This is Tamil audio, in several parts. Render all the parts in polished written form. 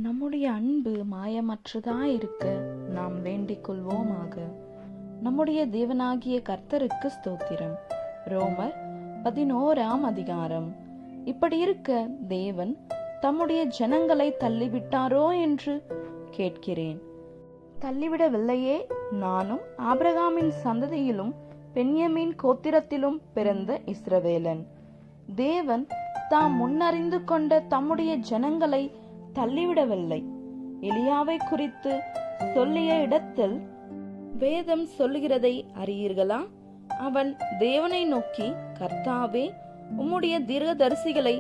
நம்முடைய அன்பு மாயமற்றதாயிருக்க நாம் வேண்டிக் கொள்வோமாக. நம்முடைய தேவனாகிய கர்த்தருக்கு ஸ்தோத்திரம். ரோமர் 11ஆம் அதிகாரம். இப்படி இருக்க தேவன் தம்முடைய ஜனங்களை தள்ளிவிட்டாரோ என்று கேட்கிறேன். தள்ளிவிடவில்லையே. நானும் ஆபிரகாமின் சந்ததியிலும் பென்யமீன் கோத்திரத்திலும் பிறந்த இஸ்ரவேலன். தேவன் தாம் முன்னறிந்து கொண்ட தம்முடைய ஜனங்களை தள்ளிவிடவில்லை. எலியாவை குறித்து சொல்லிய இடத்தில் வேதம் சொல்லுகிறதை அறியீர்களா? அவன் தேவனை நோக்கி, கர்த்தாவே, உம்முடைய தீர்க்கதரிசிகளை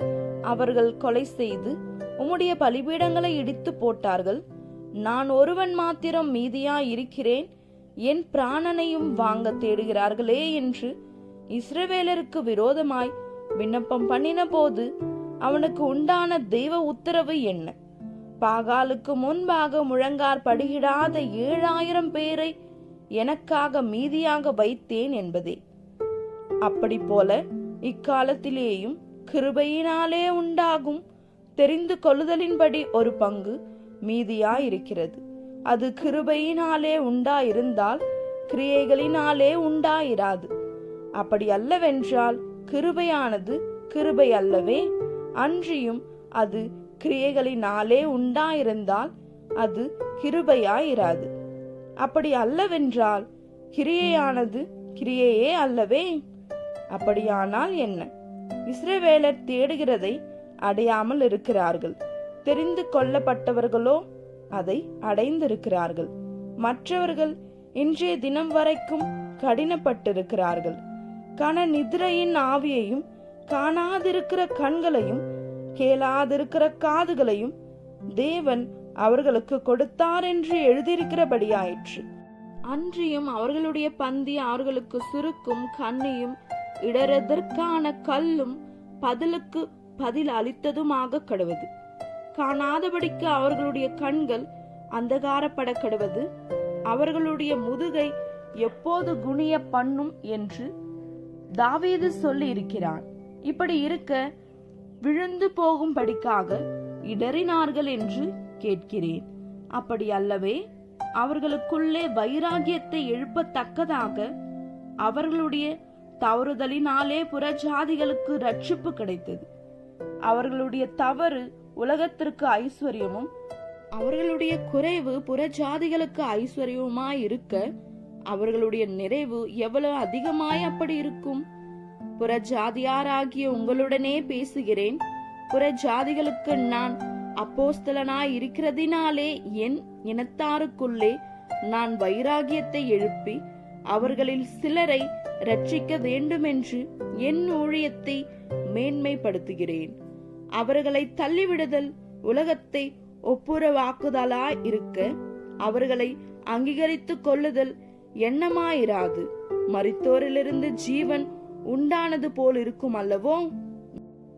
அவர்கள் கொலை செய்து உம்முடைய பலிபீடங்களை இடித்து போட்டார்கள். நான் ஒருவன் மாத்திரம் மீதியாய் இருக்கிறேன். என் பிராணனையும் வாங்க தேடுகிறார்களே என்று இஸ்ரவேலருக்கு விரோதமாய் விண்ணப்பம் பண்ணின போது அவனுக்கு உண்டான தெய்வ உத்தரவு என்ன? பாகாலுக்கு முன்பாக முழங்கார் படியிடாத 7000 பேரை எனக்காக மீதியாக வைத்தேன் என்பதே. அப்படி போல இக்காலத்திலேயும் கிருபையினாலே உண்டாகும் தெரிந்து கொள்ளுதலின்படி ஒரு பங்கு மீதியாயிருக்கிறது. அது கிருபையினாலே உண்டாயிருந்தால் கிரியைகளினாலே உண்டாயிராது. அப்படி அல்லவென்றால் கிருபையானது கிருபை அல்லவே. அன்றியும் அது கிரியைகளினாலே உண்டாயிருந்தால் அது கிருபையாயிராது. அப்படி அல்லவென்றால் கிரியையானது கிரியையே அல்லவே. அப்படியானால் என்ன? இஸ்ரவேலர் தேடுகிறதை அடையாமல் இருக்கிறார்கள். தெரிந்து கொள்ளப்பட்டவர்களோ அதை அடைந்திருக்கிறார்கள். மற்றவர்கள் இன்றைய தினம் வரைக்கும் கடினப்பட்டிருக்கிறார்கள். கன நிதிரையின் ஆவியையும் காணாதிருக்கிற கண்களையும் கேளாதிருக்கிற காதுகளையும் தேவன் அவர்களுக்கு கொடுத்தார் என்று எழுதியிருக்கிறபடியாயிற்று. அன்றியும் அவர்களுடைய பந்தி அவர்களுக்கு சுருக்கும் கண்ணியும் இடறதற்கான கல்லும் பதிலுக்கு பதில் அளித்ததுமாக கடுவது. காணாதபடிக்கு அவர்களுடைய கண்கள் அந்தகாரப்பட கடுவது. அவர்களுடைய முதுகை எப்போது குனிய பண்ணும் என்று தாவீது சொல்லி இருக்கிறான். இப்படி இருக்க விழுந்து போகும்படிக்காக இடறினார்கள் என்று கேட்கிறேன். அப்படி அல்லவே. அவர்களுக்குள்ளே வைராகியத்தை எழுப்பத்தக்கதாக அவர்களுடைய தவறுதலினாலே புறஜாதிகளுக்கு ரட்சிப்பு கிடைத்தது. அவர்களுடைய தவறு உலகத்திற்கு ஐஸ்வர்யமும் அவர்களுடைய குறைவு புறஜாதிகளுக்கு ஐஸ்வர்யமாயிருக்க அவர்களுடைய நிறைவு எவ்வளவு அதிகமாய் அப்படி இருக்கும். புறஜாதியாராகிய உங்களுடனே பேசுகிறேன். புறஜாதிகளுக்கு நான் அப்போஸ்தலனாய் இருக்கிறதினாலே என் இனத்தாருக்குள்ளே நான் வைராகியத்தை எழுப்பி அவர்களில் சிலரை ரட்சிக்க வேண்டுமென்று என் ஊழியத்தை மேன்மைப்படுத்துகிறேன். அவர்களை தள்ளிவிடுதல் உலகத்தை ஒப்புரவாக்குதலாய் இருக்க அவர்களை அங்கீகரித்துக் கொள்ளுதல் எண்ணமாயிராது. மரித்தோரிலிருந்து ஜீவன் உண்டானது போல் இருக்கும் அல்லவோ?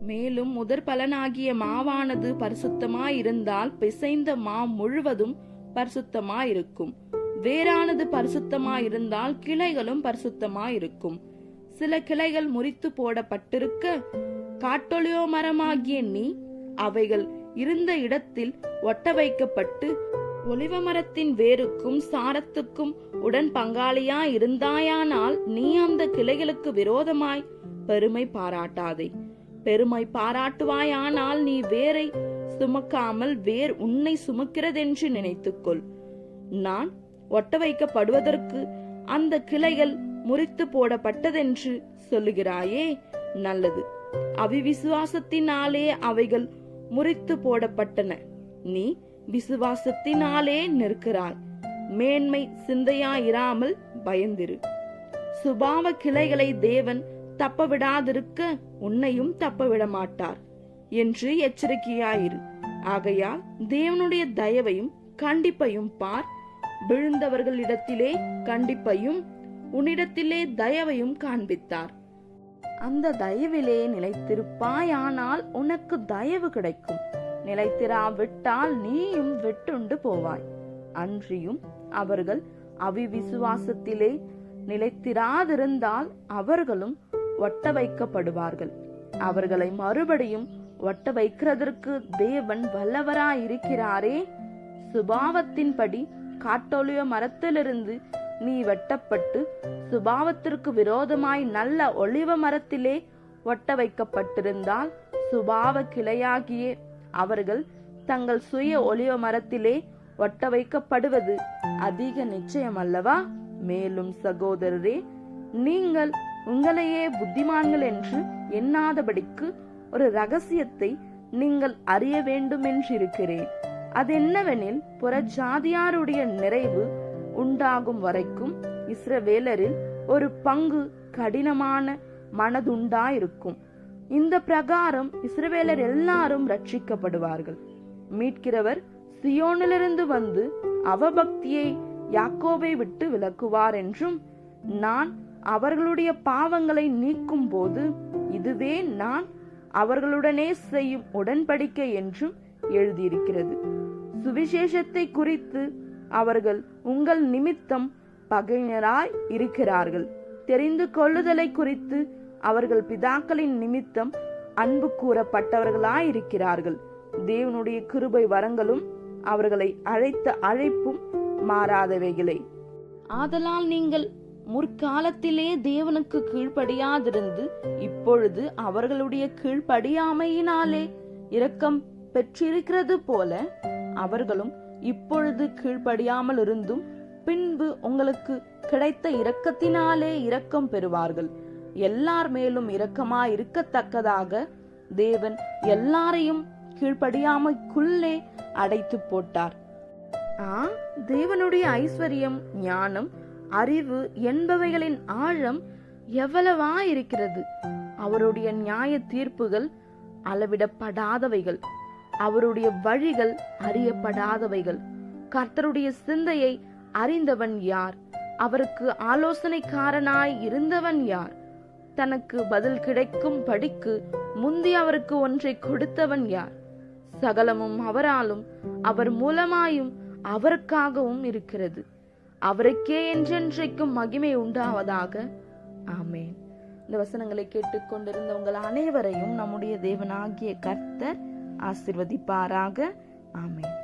மேலும் முதற் பலனாகிய மாவானது பரிசுத்தமாயிருந்தால் பிசைந்த மா முழுவதும் பரிசுத்தமாயிருக்கும். வேறானது பரிசுத்தமாயிருந்தால் கிளைகளும் பரிசுத்தமாயிருக்கும். சில கிளைகள் முறித்து போடப்பட்டிருக்க காட்டொலியோ மரமாகிய நீ அவைகள் இருந்த இடத்தில் ஒட்ட வைக்கப்பட்டு ஒலிவ மரத்தின் வேருக்கும் சாரத்துக்கும் உடன் பங்காளியா இருந்தாயானால் நீ அந்த கிளைகளுக்கு விரோதமாய் பெருமை பாராட்டாதே. பெருமை பாராட்டுவாயானால் நீ வேரை சுமக்காமல் வேர் உன்னை சுமக்கிறதென்று நினைத்துக்கொள். நான் ஒட்ட வைக்கப்படுவதற்கு அந்த கிளைகள் முறித்து போடப்பட்டதென்று சொல்லுகிறாயே, நல்லது. அவிவிசுவாசத்தினாலே அவைகள் முறித்து போடப்பட்டன. நீ விசுவாசத்தினாலே நிற்கிறாய். மேன்மை சிந்தையாயிராமல் பயந்திரு. சுபாவ கிளைகளை தேவன் தப்ப விடாதிருக்க உன்னையும் தப்ப விட மாட்டார் என்று எச்சரிக்கையாயிரு. ஆகையால் தேவனுடைய தயவையும் கண்டிப்பையும் பார். விழுந்தவர்களிடத்திலே கண்டிப்பையும் உன்னிடத்திலே தயவையும் காண்பித்தார். அந்த தயவிலே நிலைத்திருப்பாயானால் உனக்கு தயவு கிடைக்கும். நிலைத்திராவிட்டால் நீயும் வெட்டுண்டு போவாய். அன்றியும் அவர்கள் அவிவிசுவாசத்திலே நிலைத்திராதிருந்தால் அவர்களும் ஒட்ட வைக்கப்படுவார்கள். அவர்களை மறுபடியும் ஒட்ட வைக்கிறதற்கு தேவன் வல்லவராயிருக்கிறாரே. சுபாவத்தின்படி காட்டொலிவ மரத்திலிருந்து நீ வெட்டப்பட்டு சுபாவத்திற்கு விரோதமாய் நல்ல ஒலிவ மரத்திலே ஒட்ட வைக்கப்பட்டிருந்தால் சுபாவ கிளையாகிய அவர்கள் தங்கள் சுய ஒலிவ மரத்திலே ஒட்ட வைக்கப்படுவது அதிக நிச்சயம் அல்லவா? மேலும் சகோதரரே, நீங்கள் உங்களையே புத்திமான்கள் என்று எண்ணாதபடிக்கு ஒரு ரகசியத்தை நீங்கள் அறிய வேண்டும் என்றிருக்கிறேன். அதென்னவெனில், புறஜாதியாருடைய நிறைவு உண்டாகும் வரைக்கும் இஸ்ரவேலரில் ஒரு பங்கு கடினமான மனதுண்டாயிருக்கும். இந்த பிரகாரம் இஸ்ரவேலர் எல்லாரும் ரட்சிக்கப்படுவார்கள். மீட்கிறவர் சியோனிலிருந்து வந்து அவபக்தியை யாக்கோபை விட்டு விலக்குவார் என்றும், நான் அவர்களுடைய பாவங்களை நீக்கும் போது இதுவே நான் அவர்களுடனே செய்யும் உடன்படிக்கை என்றும் எழுதியிருக்கிறது. சுவிசேஷத்தை குறித்து அவர்கள் உங்கள் நிமித்தம் பகைஞராய் இருக்கிறார்கள். தெரிந்து கொள்ளுதலை குறித்து அவர்கள் பிதாக்களின் நிமித்தம் அன்பு கூறப்பட்டவர்களாய் இருக்கிறார்கள். தேவனுடைய கிருபை வரங்களும் அவர்களை அழைத்த அழைப்பும் மாறாதவைகளே. ஆதலால் நீங்கள் முற்காலத்திலே தேவனுக்கு கீழ்ப்படியாதிருந்து இப்பொழுது அவர்களுடைய கீழ்ப்படியாமையினாலே இரக்கம் பெற்றிருக்கிறது போல அவர்களும் இப்பொழுது கீழ்ப்படியாமல் இருந்தும் பின்பு உங்களுக்கு கிடைத்த இரக்கத்தினாலே இரக்கம் பெறுவார்கள். எல்லார் மேலும் இரக்கமாய் இருக்கத்தக்கதாக தேவன் எல்லாரையும் கீழ்ப்படியாமைக்குள்ளே அடைத்து போட்டார். தேவனுடைய ஐஸ்வர்யம், ஞானம், அறிவு என்பவைகளின் ஆழம் எவ்வளவா இருக்கிறது! அவருடைய நியாய தீர்ப்புகள் அளவிடப்படாதவைகள், அவருடைய வழிகள் அறியப்படாதவைகள். கர்த்தருடைய சிந்தையை அறிந்தவன் யார்? அவருக்கு ஆலோசனைக்காரனாய் இருந்தவன் யார்? தனக்கு பதில் கிடைக்கும் படிக்கு முந்தி அவருக்கு ஒன்றை கொடுத்தவன் யார்? சகலமும் அவராலும் அவர் மூலமாயும் அவருக்காகவும் இருக்கிறது. அவருக்கே என்றென்றைக்கும் மகிமை உண்டாவதாக. ஆமேன். இந்த வசனங்களை கேட்டுக்கொண்டிருந்த உங்கள் அனைவரையும் நம்முடைய தேவனாகிய கர்த்தர் ஆசீர்வதிப்பாராக. ஆமேன்.